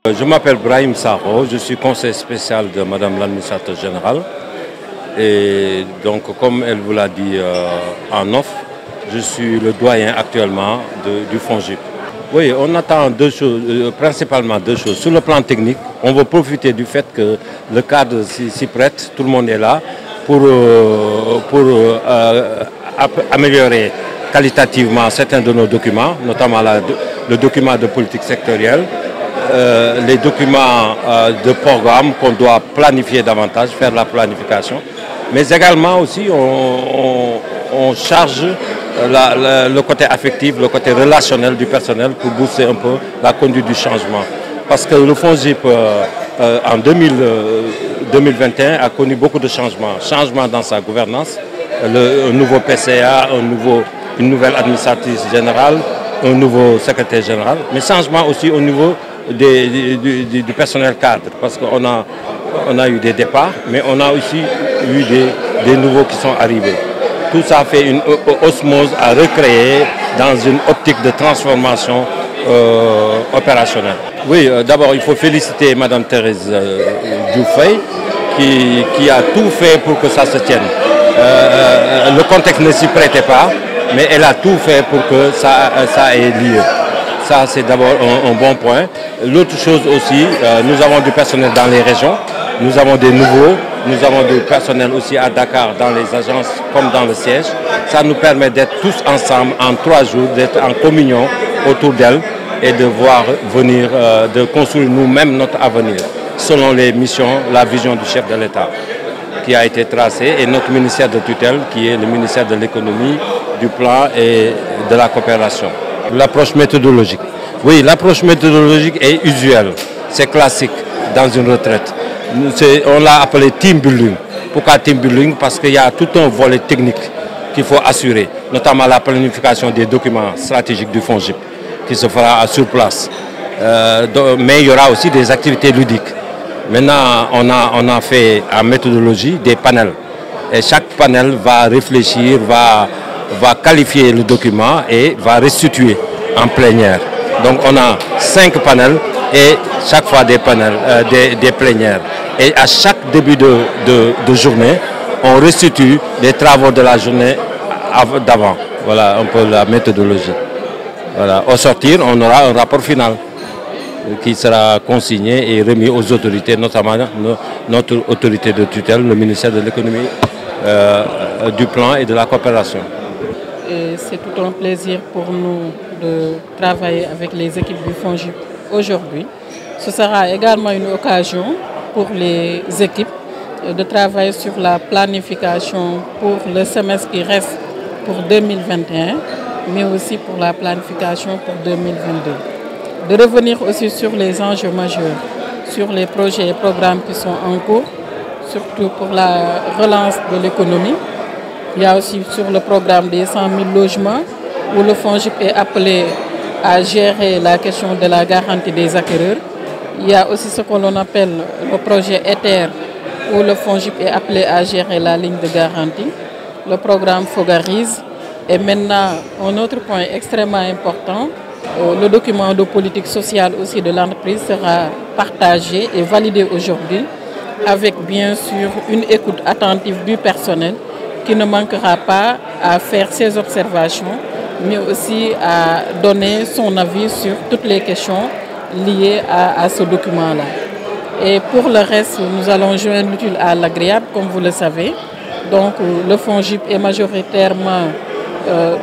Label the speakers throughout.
Speaker 1: Je m'appelle Brahim Saro, je suis conseiller spécial de Madame l'administrateur générale. Et donc, comme elle vous l'a dit en off, je suis le doyen actuellement du FONGIP. Oui, on attend deux choses, principalement deux choses. Sur le plan technique, on veut profiter du fait que le cadre s'y prête, tout le monde est là, pour améliorer qualitativement certains de nos documents, notamment le document de politique sectorielle, les documents de programme qu'on doit planifier davantage, faire la planification. Mais également aussi, on charge le côté affectif, le côté relationnel du personnel pour booster un peu la conduite du changement. Parce que le FONGIP, en 2021, a connu beaucoup de changements. Changements dans sa gouvernance, un nouveau PCA, une nouvelle administratrice générale, un nouveau secrétaire général, mais changement aussi au niveau du personnel cadre, parce qu'on a eu des départs, mais on a aussi eu des nouveaux qui sont arrivés. Tout ça fait une osmose à recréer dans une optique de transformation opérationnelle. Oui, d'abord il faut féliciter Madame Thérèse Diouf-Faye qui a tout fait pour que ça se tienne. Le contexte ne s'y prêtait pas, mais elle a tout fait pour que ça ait lieu. Ça, c'est d'abord un bon point. L'autre chose aussi, nous avons du personnel dans les régions, nous avons des nouveaux, nous avons du personnel aussi à Dakar, dans les agences comme dans le siège. Ça nous permet d'être tous ensemble en 3 jours, d'être en communion autour d'elle et de voir venir, de construire nous-mêmes notre avenir, selon les missions, la vision du chef de l'État qui a été tracée et notre ministère de tutelle qui est le ministère de l'économie, du plan et de la coopération. L'approche méthodologique. Oui, l'approche méthodologique est usuelle, c'est classique dans une retraite. On l'a appelé team building. Pourquoi team building? Parce qu'il y a tout un volet technique qu'il faut assurer, notamment la planification des documents stratégiques du FONGIP qui se fera sur place. Mais il y aura aussi des activités ludiques. Maintenant, on a fait en méthodologie des panels. Et chaque panel va réfléchir, va qualifier le document et va restituer en plénière. Donc on a 5 panels et chaque fois des panels, des plénières. Et à chaque début de journée, on restitue les travaux de la journée d'avant. Voilà un peu la méthodologie. Voilà. Au sortir, on aura un rapport final qui sera consigné et remis aux autorités, notamment notre autorité de tutelle, le ministère de l'économie, du plan et de la coopération.
Speaker 2: C'est tout un plaisir pour nous de travailler avec les équipes du FONGIP aujourd'hui. Ce sera également une occasion pour les équipes de travailler sur la planification pour le semestre qui reste pour 2021, mais aussi pour la planification pour 2022. De revenir aussi sur les enjeux majeurs, sur les projets et programmes qui sont en cours, surtout pour la relance de l'économie. Il y a aussi sur le programme des 100 000 logements où le FONGIP est appelé à gérer la question de la garantie des acquéreurs. Il y a aussi ce que l'on appelle le projet ETHER où le FONGIP est appelé à gérer la ligne de garantie. Le programme FOGARISE. Et maintenant, un autre point extrêmement important, le document de politique sociale aussi de l'entreprise sera partagé et validé aujourd'hui avec bien sûr une écoute attentive du personnel qui ne manquera pas à faire ses observations, mais aussi à donner son avis sur toutes les questions liées à ce document-là. Et pour le reste, nous allons joindre l'utile à l'agréable, comme vous le savez. Donc le FONGIP est majoritairement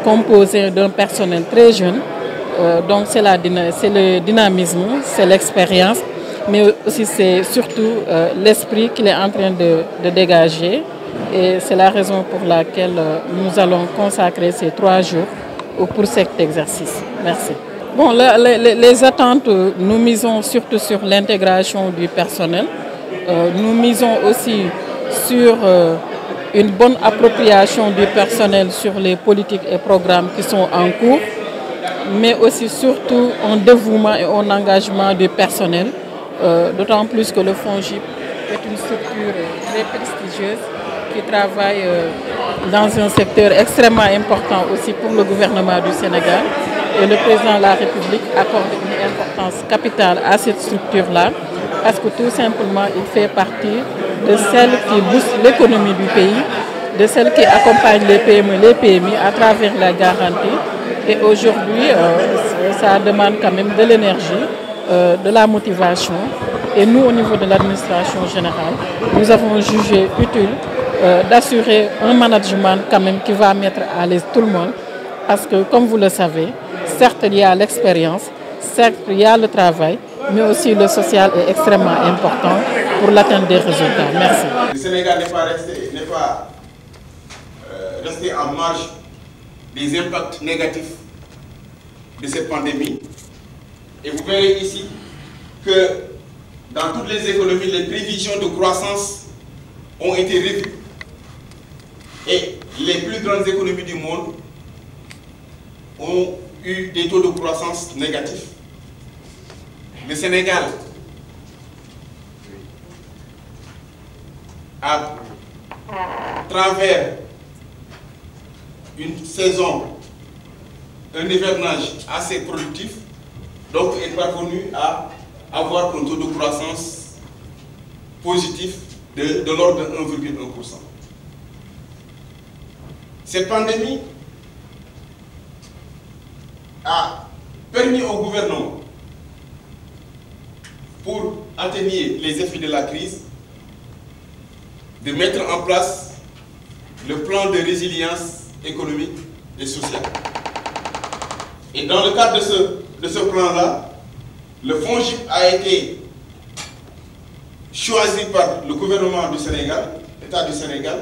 Speaker 2: composé d'un personnel très jeune. Donc c'est le dynamisme, c'est l'expérience, mais aussi c'est surtout l'esprit qu'il est en train de dégager. Et c'est la raison pour laquelle nous allons consacrer ces 3 jours pour cet exercice. Merci. Bon, les attentes, nous misons surtout sur l'intégration du personnel. Nous misons aussi sur une bonne appropriation du personnel sur les politiques et programmes qui sont en cours, mais aussi surtout un dévouement et un engagement du personnel, d'autant plus que le FONGIP est une structure très prestigieuse qui travaille dans un secteur extrêmement important aussi pour le gouvernement du Sénégal Et le président de la République accorde une importance capitale à cette structure-là, parce que tout simplement, il fait partie de celles qui boostent l'économie du pays, de celles qui accompagnent les PME, les PMI à travers la garantie. Et aujourd'hui, ça demande quand même de l'énergie, de la motivation. Et nous, au niveau de l'administration générale, nous avons jugé utile d'assurer un management quand même qui va mettre à l'aise tout le monde. Parce que, comme vous le savez, certes, il y a l'expérience, certes, il y a le travail, mais aussi le social est extrêmement important pour l'atteinte des résultats. Merci.
Speaker 3: Le Sénégal n'est pas resté en marge des impacts négatifs de cette pandémie. Et vous verrez ici que dans toutes les économies, les prévisions de croissance ont été revues. Et les plus grandes économies du monde ont eu des taux de croissance négatifs. Le Sénégal à travers une saison, un hivernage assez productif, donc est parvenu à avoir un taux de croissance positif de l'ordre de 1,1%. Cette pandémie a permis au gouvernement, pour atténuer les effets de la crise, de mettre en place le plan de résilience économique et sociale. Et dans le cadre de ce plan-là, le FONGIP a été choisi par le gouvernement du Sénégal, l'État du Sénégal,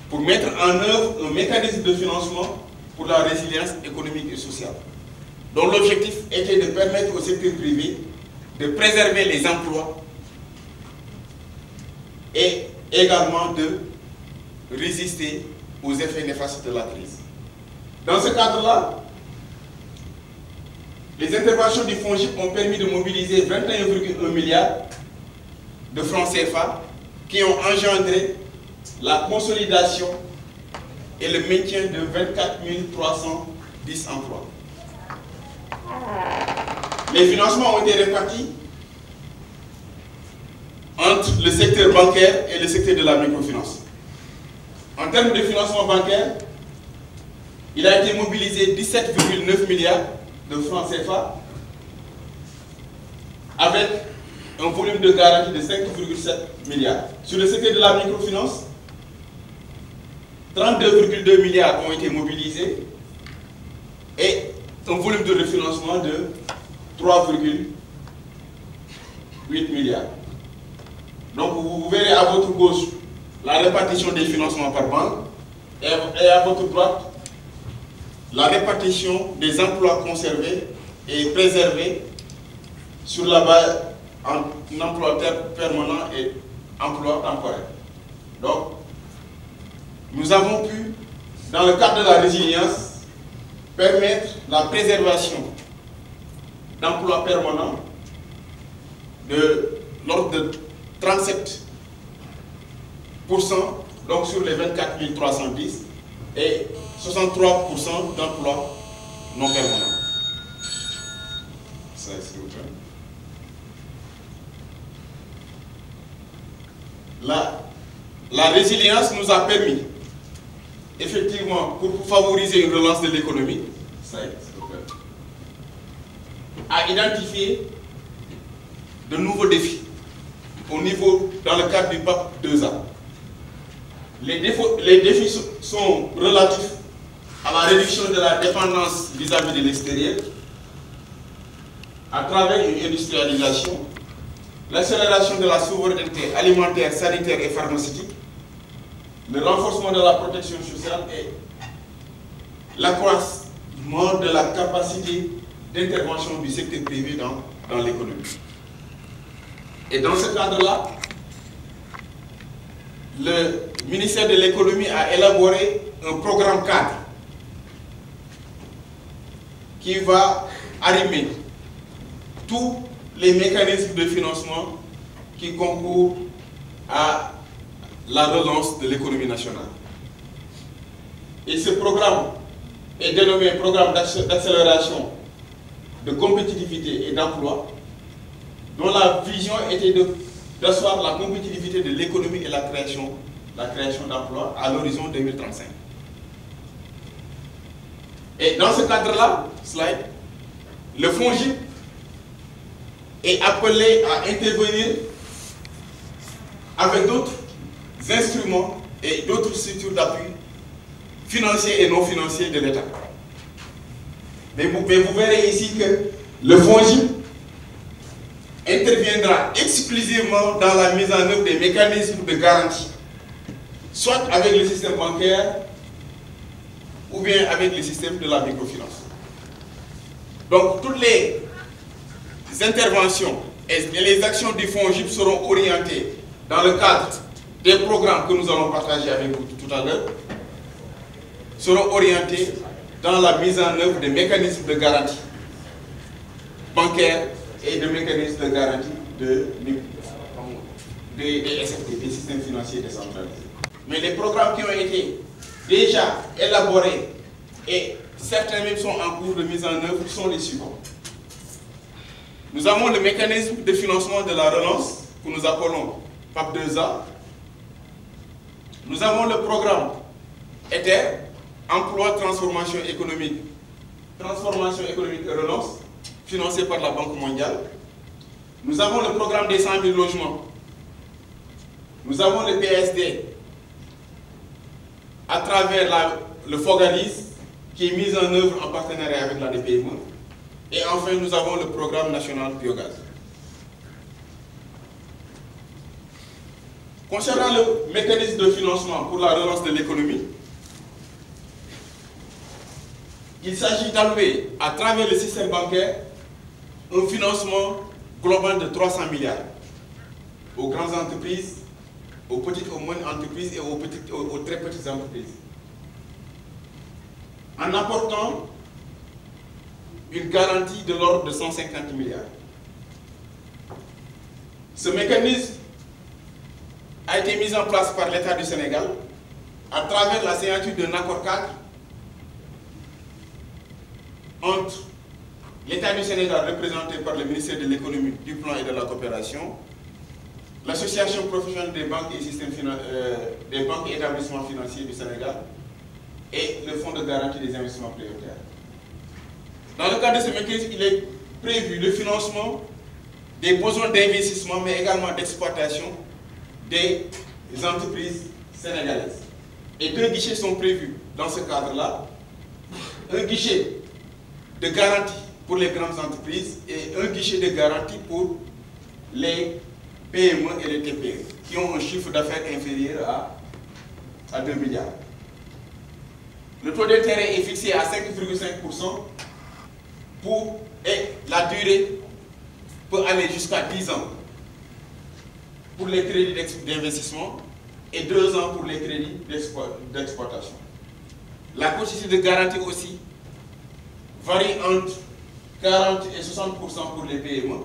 Speaker 3: pour mettre en œuvre un mécanisme de financement pour la résilience économique et sociale, dont l'objectif était de permettre au secteur privé de préserver les emplois et également de résister aux effets néfastes de la crise. Dans ce cadre-là, les interventions du FONGIP ont permis de mobiliser 21,1 milliards de francs CFA qui ont engendré la consolidation et le maintien de 24 310 emplois. Les financements ont été répartis entre le secteur bancaire et le secteur de la microfinance. En termes de financement bancaire, il a été mobilisé 17,9 milliards de francs CFA avec un volume de garantie de 5,7 milliards. Sur le secteur de la microfinance, 32,2 milliards ont été mobilisés et un volume de refinancement de 3,8 milliards. Donc vous verrez à votre gauche la répartition des financements par banque et à votre droite la répartition des emplois conservés et préservés sur la base en emploi permanent et emploi temporaire. Donc, nous avons pu, dans le cadre de la résilience, permettre la préservation d'emplois permanents de l'ordre de 37%, donc sur les 24 310, et 63% d'emplois non permanents. Ça, s'il vous plaît. La résilience nous a permis, effectivement, pour favoriser une relance de l'économie, à identifier de nouveaux défis dans le cadre du PAP 2A. Les défis sont relatifs à la réduction de la dépendance vis-à-vis de l'extérieur, à travers une industrialisation, l'accélération de la souveraineté alimentaire, sanitaire et pharmaceutique, le renforcement de la protection sociale et l'accroissement de la capacité d'intervention du secteur privé dans l'économie. Et dans ce cadre-là, le ministère de l'économie a élaboré un programme cadre qui va arrimer tous les mécanismes de financement qui concourent à la relance de l'économie nationale. Et ce programme est dénommé Programme d'accélération de compétitivité et d'emploi, dont la vision était d'asseoir la compétitivité de l'économie et la création d'emplois à l'horizon 2035. Et dans ce cadre-là, le FONGIP est appelé à intervenir avec d'autres instruments et d'autres structures d'appui financiers et non financiers de l'État. Mais vous verrez ici que le FONGIP interviendra exclusivement dans la mise en œuvre des mécanismes de garantie, soit avec le système bancaire ou bien avec le système de la microfinance. Donc toutes les interventions et les actions du FONGIP seront orientées dans le cadre des programmes que nous allons partager avec vous tout à l'heure, seront orientées dans la mise en œuvre des mécanismes de garantie bancaire et de mécanismes de garantie des SFD, des systèmes financiers décentralisés. Mais les programmes qui ont été déjà élaborés et certains même sont en cours de mise en œuvre sont les suivants. Nous avons le mécanisme de financement de la relance que nous appelons PAP2A. Nous avons le programme ETHER, Emploi, Transformation économique et relance, financé par la Banque mondiale. Nous avons le programme des 100 000 logements. Nous avons le PSD à travers le FOGALIS qui est mis en œuvre en partenariat avec la DPME. Et enfin, nous avons le programme national biogaz. Concernant le mécanisme de financement pour la relance de l'économie, il s'agit d'allouer à travers le système bancaire un financement global de 300 milliards aux grandes entreprises, aux petites et moyennes entreprises et aux très petites entreprises, en apportant une garantie de l'ordre de 150 milliards. Ce mécanisme a été mis en place par l'État du Sénégal à travers la signature d'un accord cadre entre l'État du Sénégal représenté par le ministère de l'Économie, du Plan et de la Coopération, l'Association professionnelle des banques et des banques et établissements financiers du Sénégal et le Fonds de garantie des investissements prioritaires. Dans le cadre de ce mécanisme, il est prévu le financement des besoins d'investissement, mais également d'exploitation des entreprises sénégalaises. Et 2 guichets sont prévus dans ce cadre-là. Un guichet de garantie pour les grandes entreprises et un guichet de garantie pour les PME et les TPE qui ont un chiffre d'affaires inférieur à 2 milliards. Le taux d'intérêt est fixé à 5,5% et la durée peut aller jusqu'à 10 ans pour les crédits d'investissement et 2 ans pour les crédits d'exploitation. La quantité de garantie aussi varie entre 40 et 60% pour les PME.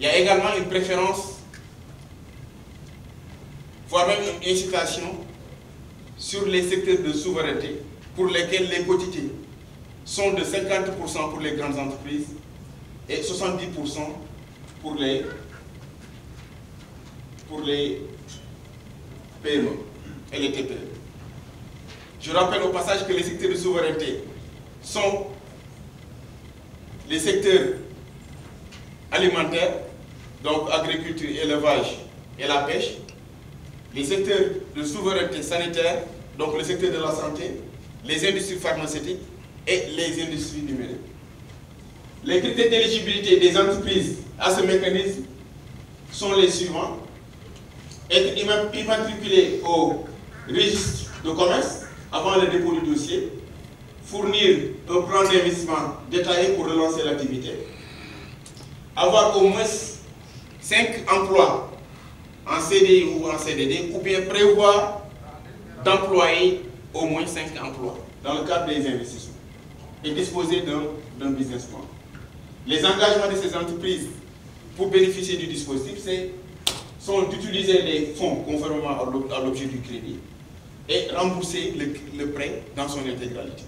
Speaker 3: Il y a également une préférence, voire même une incitation sur les secteurs de souveraineté pour lesquels les quotités sont de 50% pour les grandes entreprises et 70% pour les PME et les TPE. Je rappelle au passage que les secteurs de souveraineté sont les secteurs alimentaires, donc agriculture, élevage et la pêche, les secteurs de souveraineté sanitaire, donc le secteur de la santé, les industries pharmaceutiques et les industries numériques. Les critères d'éligibilité des entreprises à ce mécanisme sont les suivants: être immatriculé au registre de commerce avant le dépôt du dossier, fournir un plan d'investissement détaillé pour relancer l'activité, avoir au moins 5 emplois en CDI ou en CDD, ou bien prévoir d'employer au moins 5 emplois dans le cadre des investissements et disposer d'un business plan. Les engagements de ces entreprises pour bénéficier du dispositif sont d'utiliser les fonds conformément à l'objet du crédit et rembourser le prêt dans son intégralité.